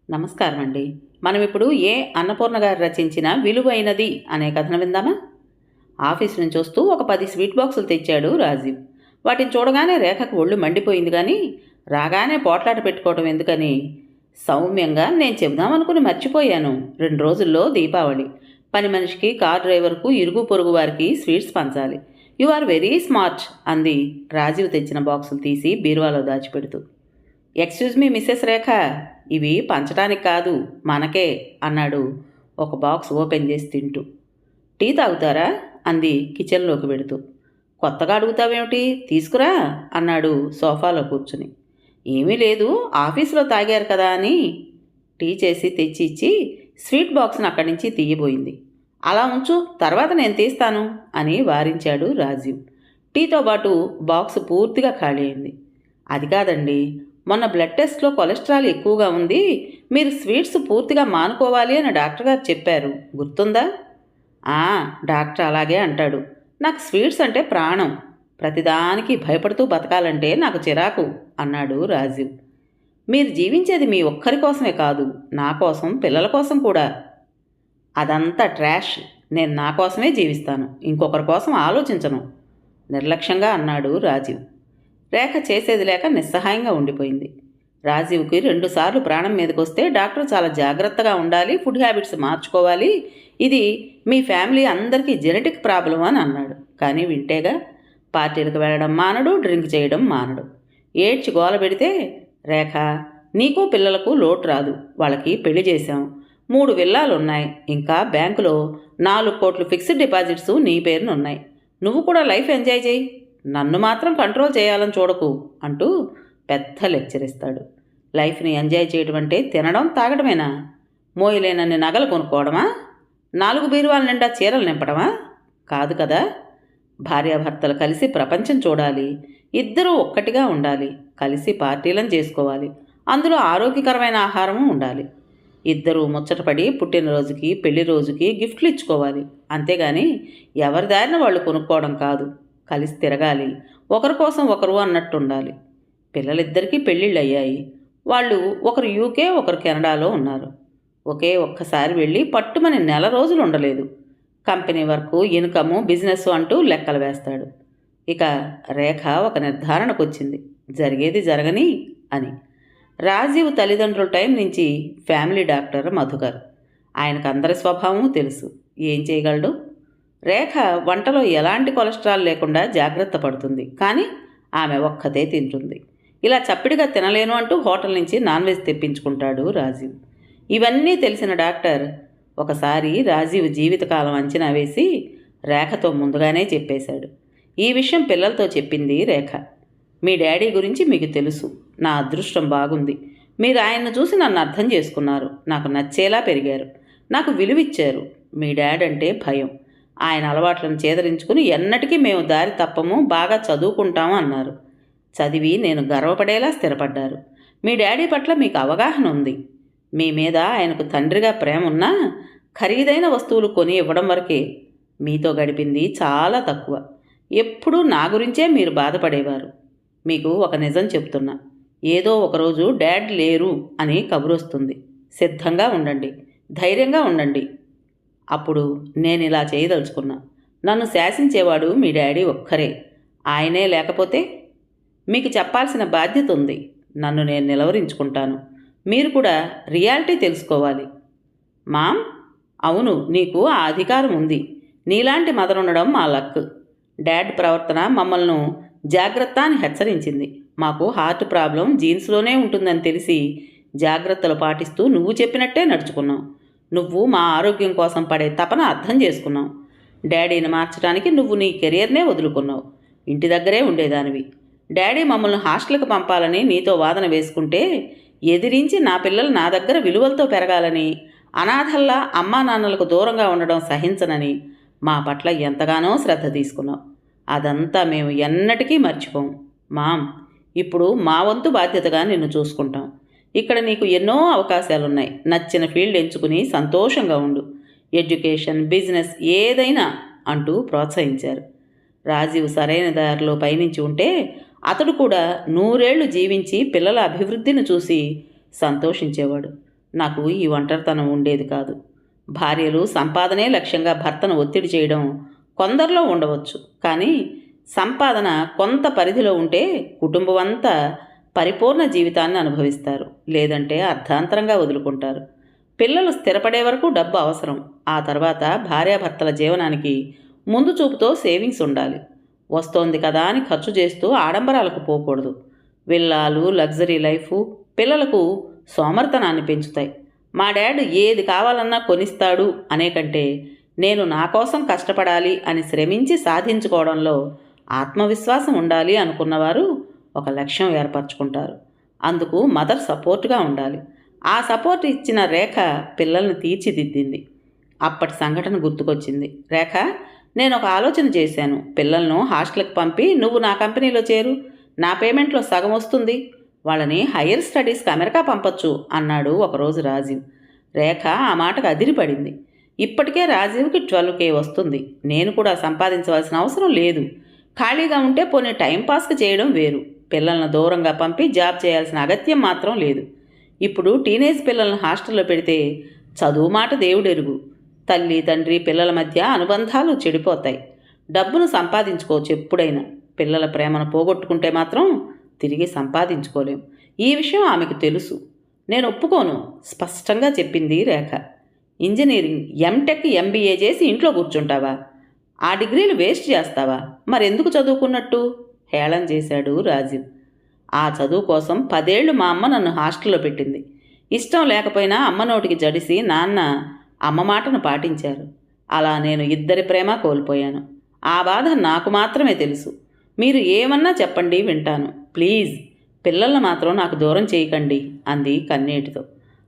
నమస్కారం అండి. మనం ఇప్పుడు అన్నపూర్ణ గారు రచించిన 'విలువైనది' అనే కథను విందామా? ఆఫీస్ నుంచి వస్తూ ఒక 10 స్వీట్ బాక్సులు తెచ్చాడు రాజీవ్. వాటిని చూడగానే రేఖకు ఒళ్ళు మండిపోయింది కానీ రాగానే పోట్లాట పెట్టుకోవడం ఎందుకని సౌమ్యంగా నేను చెబుదామనుకుని మర్చిపోయాను. 2 రోజుల్లో దీపావళి. పని మనిషికి, కార్ డ్రైవర్కు, ఇరుగు పొరుగు వారికి స్వీట్స్ పంచాలి. యు ఆర్ వెరీ స్మార్ట్ అంది రాజీవ్ తెచ్చిన బాక్సులు తీసి బీరువాలో దాచిపెడుతూ. ఎక్స్క్యూజ్ మీ మిస్సెస్ రేఖ, ఇవి పంచడానికి కాదు మనకే అన్నాడు ఒక బాక్స్ ఓపెన్ చేసి తింటూ. టీ తాగుతారా అంది కిచెన్లోకి వెడుతూ. కొత్తగా అడుగుతావేమిటి, తీసుకురా అన్నాడు సోఫాలో కూర్చుని. ఏమీ లేదు, ఆఫీసులో తాగారు కదా అని. టీ చేసి తెచ్చి ఇచ్చి స్వీట్ బాక్స్ని అక్కడి నుంచి తీయబోయింది. అలా ఉంచు, తర్వాత నేను తీస్తాను అని వారించాడు రాజీవ్. టీతో పాటు బాక్స్ పూర్తిగా ఖాళీ అయింది. అది కాదండి, మొన్న బ్లడ్ టెస్ట్లో కొలెస్ట్రాల్ ఎక్కువగా ఉంది, మీరు స్వీట్స్ పూర్తిగా మానుకోవాలి అని డాక్టర్ గారు చెప్పారు, గుర్తుందా? డాక్టర్ అలాగే అంటాడు. నాకు స్వీట్స్ అంటే ప్రాణం. ప్రతిదానికి భయపడుతూ బతకాలంటే నాకు చిరాకు అన్నాడు రాజీవ్. మీరు జీవించేది మీ ఒక్కరి కోసమే కాదు, నా కోసం, పిల్లల కోసం కూడా. అదంతా ట్రాష్. నేను నా కోసమే జీవిస్తాను, ఇంకొకరి కోసం ఆలోచించను నిర్లక్ష్యంగా అన్నాడు రాజీవ్. రేఖ చేసేది లేక నిస్సహాయంగా ఉండిపోయింది. రాజీవ్కి 2 సార్లు ప్రాణం మీదకొస్తే డాక్టర్ చాలా జాగ్రత్తగా ఉండాలి, ఫుడ్ హ్యాబిట్స్ మార్చుకోవాలి, ఇది మీ ఫ్యామిలీ అందరికీ జెనెటిక్ ప్రాబ్లం అని అన్నాడు. కానీ వింటేగా. పార్టీలకు వెళ్ళడం మానడు, డ్రింక్ చేయడం మానడు. ఏడ్చి గోల పెడితే, రేఖ నీకు పిల్లలకు లోటు రాదు, వాళ్ళకి పెళ్లి చేశాం, 3 విల్లాలున్నాయి, ఇంకా బ్యాంకులో 4 కోట్లు ఫిక్స్డ్ డిపాజిట్స్ నీ పేరునున్నాయి, నువ్వు కూడా లైఫ్ ఎంజాయ్ చేయి, నన్ను మాత్రం కంట్రోల్ చేయాలని చూడకు అంటూ పెద్ద లెక్చర్ ఇస్తాడు. లైఫ్ని ఎంజాయ్ చేయడం అంటే తినడం తాగడమేనా? మోయలేనన్ని నగలు కొనుక్కోవడమా? 4 బీరువాల నిండా చీరలు నింపడమా? కాదు కదా. భార్యాభర్తలు కలిసి ప్రపంచం చూడాలి, ఇద్దరూ ఒక్కటిగా ఉండాలి, కలిసి పార్టీలను చేసుకోవాలి, అందులో ఆరోగ్యకరమైన ఆహారము ఉండాలి, ఇద్దరూ ముచ్చటపడి పుట్టినరోజుకి, పెళ్లి రోజుకి గిఫ్ట్లు ఇచ్చుకోవాలి, అంతేగాని ఎవరి దారిన వాళ్ళు కొనుక్కోవడం కాదు. కలిసి తిరగాలి, ఒకరి కోసం ఒకరు అన్నట్టు ఉండాలి. పిల్లలిద్దరికీ పెళ్ళిళ్ళు అయ్యాయి. వాళ్ళు ఒకరు యూకే, ఒకరు కెనడాలో ఉన్నారు. ఒక్కసారి వెళ్ళి పట్టుమని నెల రోజులు ఉండలేదు. కంపెనీ వర్కు, ఇన్కము, బిజినెస్ అంటూ లెక్కలు వేస్తాడు. ఇక రేఖ ఒక నిర్ధారణకు వచ్చింది, జరిగేది జరగని అని. రాజీవ్ తల్లిదండ్రుల టైం నుంచి ఫ్యామిలీ డాక్టర్ మధుకర్. ఆయనకు అందరి స్వభావం తెలుసు, ఏం చేయగలడు. రేఖ వంటలో ఎలాంటి కొలెస్ట్రాల్ లేకుండా జాగ్రత్త పడుతుంది, కానీ ఆమె ఒక్కతే తింటుంది. ఇలా చప్పిడిగా తినలేను అంటూ హోటల్ నుంచి నాన్ వెజ్ తెప్పించుకుంటాడు రాజీవ్. ఇవన్నీ తెలిసిన డాక్టర్ ఒకసారి రాజీవ్ జీవితకాలం అంచనా వేసి రేఖతో ముందుగానే చెప్పేశాడు. ఈ విషయం పిల్లలతో చెప్పింది రేఖ. మీ డాడీ గురించి మీకు తెలుసు, నా అదృష్టం బాగుంది, మీరు ఆయన్ను చూసి నన్ను అర్థం చేసుకున్నారు, నాకు నచ్చేలా పెరిగారు, నాకు విలువిచ్చారు. మీ డాడ్ అంటే భయం, ఆయన అలవాట్లను చేదరించుకుని ఎన్నటికీ మేము దారి తప్పము, బాగా చదువుకుంటాము అన్నారు. చదివి నేను గర్వపడేలా స్థిరపడ్డారు. మీ డాడీ పట్ల మీకు అవగాహన ఉంది. మీ మీద ఆయనకు తండ్రిగా ప్రేమ ఉన్నా ఖరీదైన వస్తువులు కొని ఇవ్వడం వరకే. మీతో గడిపింది చాలా తక్కువ. ఎప్పుడూ నా గురించే మీరు బాధపడేవారు. మీకు ఒక నిజం చెప్తున్నా, ఏదో ఒకరోజు డాడ్ లేరు అని కబురొస్తుంది. సిద్ధంగా ఉండండి, ధైర్యంగా ఉండండి. అప్పుడు నేను ఇలా చేయదలుచుకున్నా. నన్ను శాసించేవాడు మీ డాడీ ఒక్కరే. ఆయనే లేకపోతే మీకు చెప్పాల్సిన బాధ్యత ఉంది. నన్ను నేను నిలవరించుకుంటాను. మీరు కూడా రియాలిటీ తెలుసుకోవాలి. మామ్, అవును, నీకు ఆ అధికారం ఉంది. నీలాంటి మదర్ ఉండడం మా లక్. డాడ్ ప్రవర్తన మమ్మల్ని జాగ్రత్త అని హెచ్చరించింది. మాకు హార్ట్ ప్రాబ్లం జీన్స్లోనే ఉంటుందని తెలిసి జాగ్రత్తలు పాటిస్తూ నువ్వు చెప్పినట్టే నడుచుకున్నావు. నువ్వు మా ఆరోగ్యం కోసం పడే తపన అర్థం చేసుకున్నావు. డాడీని మార్చడానికి నువ్వు నీ కెరియర్నే వదులుకున్నావు. ఇంటి దగ్గరే ఉండేదానివి. డాడీ మమ్మల్ని హాస్టల్కి పంపాలని నీతో వాదన వేసుకుంటే ఎదిరించి నా పిల్లలు నా దగ్గర విలువలతో పెరగాలని, అనాథల్లా అమ్మా నాన్నలకు దూరంగా ఉండడం సహించనని మా పట్ల ఎంతగానో శ్రద్ధ తీసుకున్నావు. అదంతా మేము ఎన్నటికీ మర్చిపోం. మామ్, ఇప్పుడు మా వంతు బాధ్యతగా నిన్ను చూసుకుంటాం. ఇక్కడ నీకు ఎన్నో అవకాశాలున్నాయి. నచ్చిన ఫీల్డ్ ఎంచుకుని సంతోషంగా ఉండు. ఎడ్యుకేషన్, బిజినెస్ ఏదైనా అంటూ ప్రోత్సహించారు. రాజీవ్ సరైన దారిలో పయనించి ఉంటే అతడు కూడా 100 ఏళ్లు జీవించి పిల్లల అభివృద్ధిని చూసి సంతోషించేవాడు. నాకు ఈ ఒంటరితనం ఉండేది కాదు. భార్యలు సంపాదనే లక్ష్యంగా భర్తను ఒత్తిడి చేయడం కొందరిలో ఉండవచ్చు, కానీ సంపాదన కొంత పరిధిలో ఉంటే కుటుంబం అంతా పరిపూర్ణ జీవితాన్ని అనుభవిస్తారు, లేదంటే అర్ధాంతరంగా వదులుకుంటారు. పిల్లలు స్థిరపడే వరకు డబ్బు అవసరం. ఆ తర్వాత భార్యాభర్తల జీవనానికి ముందు చూపుతో సేవింగ్స్ ఉండాలి. వస్తోంది కదా అని ఖర్చు చేస్తూ ఆడంబరాలకు పోకూడదు. విల్లాలు, లగ్జరీ లైఫు పిల్లలకు సోమర్తనాన్ని పెంచుతాయి. మా డాడ్ ఏది కావాలన్నా కొనిస్తాడు అనే కంటే నేను నా కోసం కష్టపడాలి అని శ్రమించి సాధించుకోవడంలో ఆత్మవిశ్వాసం ఉండాలి అనుకున్నవారు ఒక లక్ష్యం ఏర్పరచుకుంటారు. అందుకు మదర్ సపోర్ట్గా ఉండాలి. ఆ సపోర్ట్ ఇచ్చిన రేఖ పిల్లల్ని తీర్చిదిద్దింది. అప్పటి సంఘటన గుర్తుకొచ్చింది. రేఖ, నేను ఒక ఆలోచన చేశాను. పిల్లలను హాస్టల్కి పంపి నువ్వు నా కంపెనీలో చేరు. నా పేమెంట్లో సగం వస్తుంది. వాళ్ళని హయ్యర్ స్టడీస్కి అమెరికా పంపొచ్చు అన్నాడు ఒకరోజు రాజీవ్. రేఖ ఆ మాటకు అదిరిపడింది. ఇప్పటికే రాజీవ్కి 12K వస్తుంది. నేను కూడా సంపాదించవలసిన అవసరం లేదు. ఖాళీగా ఉంటే పోనీ టైంపాస్కి చేయడం వేరు. పిల్లలను దూరంగా పంపి జాబ్ చేయాల్సిన అగత్యం మాత్రం లేదు. ఇప్పుడు టీనేజ్ పిల్లలను హాస్టల్లో పెడితే చదువు మాట దేవుడెరుగు. తల్లి, తండ్రి, పిల్లల మధ్య అనుబంధాలు చెడిపోతాయి. డబ్బును సంపాదించుకోవచ్చు ఎప్పుడైనా. పిల్లల ప్రేమను పోగొట్టుకుంటే మాత్రం తిరిగి సంపాదించుకోలేం. ఈ విషయం ఆమెకు తెలుసు. నేను ఒప్పుకోను, స్పష్టంగా చెప్పింది రేఖ. ఇంజనీరింగ్, ఎంటెక్, MBA చేసి ఇంట్లో కూర్చుంటావా? ఆ డిగ్రీలు వేస్ట్ చేస్తావా? మరెందుకు చదువుకున్నట్టు హేళన చేశాడు రాజీవ్. ఆ చదువు కోసం 10 ఏళ్ళు మా అమ్మ నన్ను హాస్టల్లో పెట్టింది. ఇష్టం లేకపోయినా అమ్మ నోటికి జడిసి నాన్న అమ్మ మాటను పాటించారు. అలా నేను ఇద్దరి ప్రేమ కోల్పోయాను. ఆ బాధ నాకు మాత్రమే తెలుసు. మీరు ఏమన్నా చెప్పండి, వింటాను. ప్లీజ్ పిల్లలను మాత్రం నాకు దూరం చేయకండి అంది కన్నీటితో.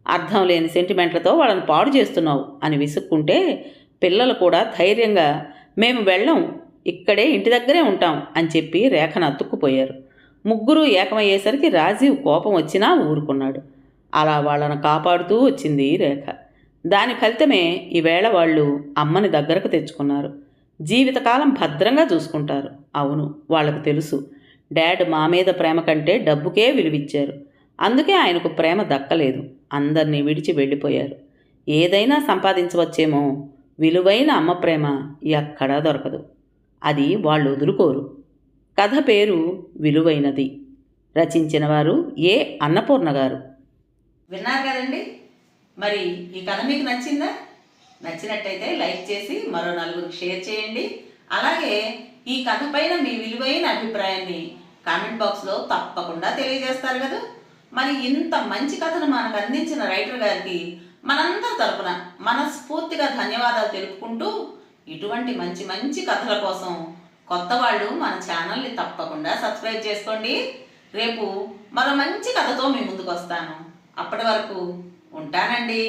అర్థం లేని సెంటిమెంట్లతో వాళ్ళని పాడు చేస్తున్నావు అని విసుక్కుంటే పిల్లలు కూడా ధైర్యంగా మేము వెళ్ళం, ఇక్కడే ఇంటి దగ్గరే ఉంటాం అని చెప్పి రేఖను అతుక్కుపోయారు. ముగ్గురు ఏకమయ్యేసరికి రాజీవ్ కోపం వచ్చినా ఊరుకున్నాడు. అలా వాళ్ళను కాపాడుతూ వచ్చింది రేఖ. దాని ఫలితమే ఈవేళ వాళ్ళు అమ్మని దగ్గరకు తెచ్చుకున్నారు. జీవితకాలం భద్రంగా చూసుకుంటారు. అవును, వాళ్లకు తెలుసు డాడ్ మా మీద ప్రేమ కంటే డబ్బుకే విలువిచ్చారు. అందుకే ఆయనకు ప్రేమ దక్కలేదు. అందరినీ విడిచి వెళ్ళిపోయారు. ఏదైనా సంపాదించవచ్చేమో, విలువైన అమ్మ ప్రేమ ఎక్కడా దొరకదు. అది వాళ్ళు వదులుకోరు. కథ పేరు విలువైనది. రచించిన వారు ఏ. అన్నపూర్ణ గారు. విన్నారు కదండి. మరి ఈ కథ మీకు నచ్చిందా? నచ్చినట్టయితే లైక్ చేసి మరో నలుగురికి షేర్ చేయండి. అలాగే ఈ కథ పైన మీ విలువైన అభిప్రాయాన్ని కామెంట్ బాక్స్లో తప్పకుండా తెలియజేస్తారు కదా. మరి ఇంత మంచి కథను మనకు అందించిన రైటర్ గారికి మనందరి తరపున మనస్ఫూర్తిగా ధన్యవాదాలు తెలుపుకుంటూ, ఇటువంటి మంచి మంచి కథల కోసం కొత్త వాళ్ళు మన ఛానల్ని తప్పకుండా సబ్స్క్రైబ్ చేసుకోండి. రేపు మరో మంచి కథతో మీ ముందుకు వస్తాను. అప్పటి వరకు ఉంటానండి.